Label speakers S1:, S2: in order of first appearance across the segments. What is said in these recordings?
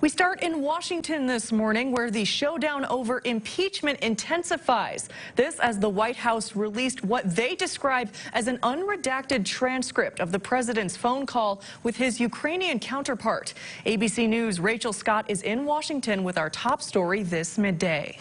S1: We start in Washington this morning, where the showdown over impeachment intensifies. This as the White House released what they describe as an unredacted transcript of the president's phone call with his Ukrainian counterpart. ABC News' Rachel Scott is in Washington with our top story this midday.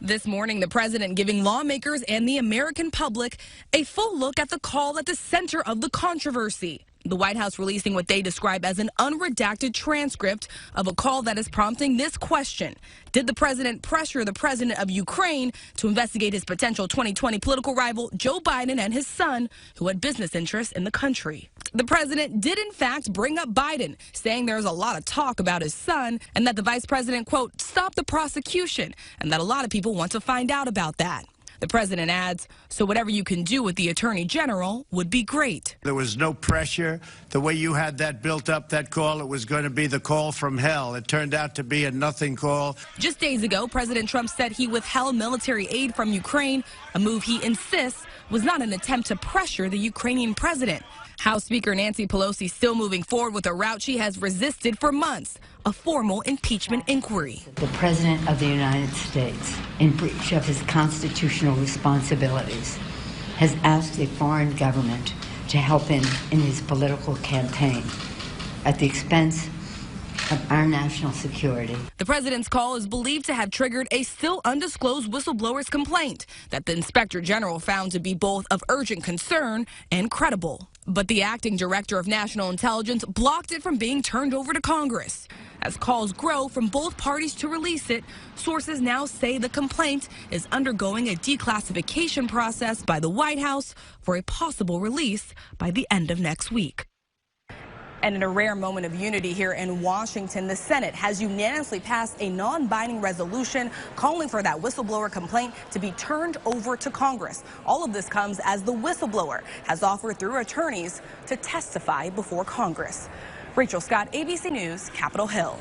S2: This morning, the president giving lawmakers and the American public a full look at the call at the center of the controversy. The White House releasing what they describe as an unredacted transcript of a call that is prompting this question. Did the president pressure the president of Ukraine to investigate his potential 2020 political rival, Joe Biden, and his son, who had business interests in the country? The president did, in fact, bring up Biden, saying there's a lot of talk about his son and that the vice president, quote, stopped the prosecution, and that a lot of people want to find out about that. The president adds, so whatever you can do with the attorney general would be great.
S3: There was no pressure. The way you had that built up, that call, it was going to be the call from hell. It turned out to be a nothing call.
S2: Just days ago, President Trump said he withheld military aid from Ukraine, a move he insists was not an attempt to pressure the Ukrainian president. House Speaker Nancy Pelosi still moving forward with a route she has resisted for months, a formal impeachment inquiry.
S4: The President of the United States, in breach of his constitutional responsibilities, has asked a foreign government to help him in his political campaign at the expense of our national security.
S2: The president's call is believed to have triggered a still undisclosed whistleblower's complaint that the inspector general found to be both of urgent concern and credible. But the acting director of national intelligence blocked it from being turned over to Congress. As calls grow from both parties to release it, sources now say the complaint is undergoing a declassification process by the White House for a possible release by the end of next week. And in a rare moment of unity here in Washington, the Senate has unanimously passed a non-binding resolution calling for that whistleblower complaint to be turned over to Congress. All of this comes as the whistleblower has offered through attorneys to testify before Congress. Rachel Scott, ABC News, Capitol Hill.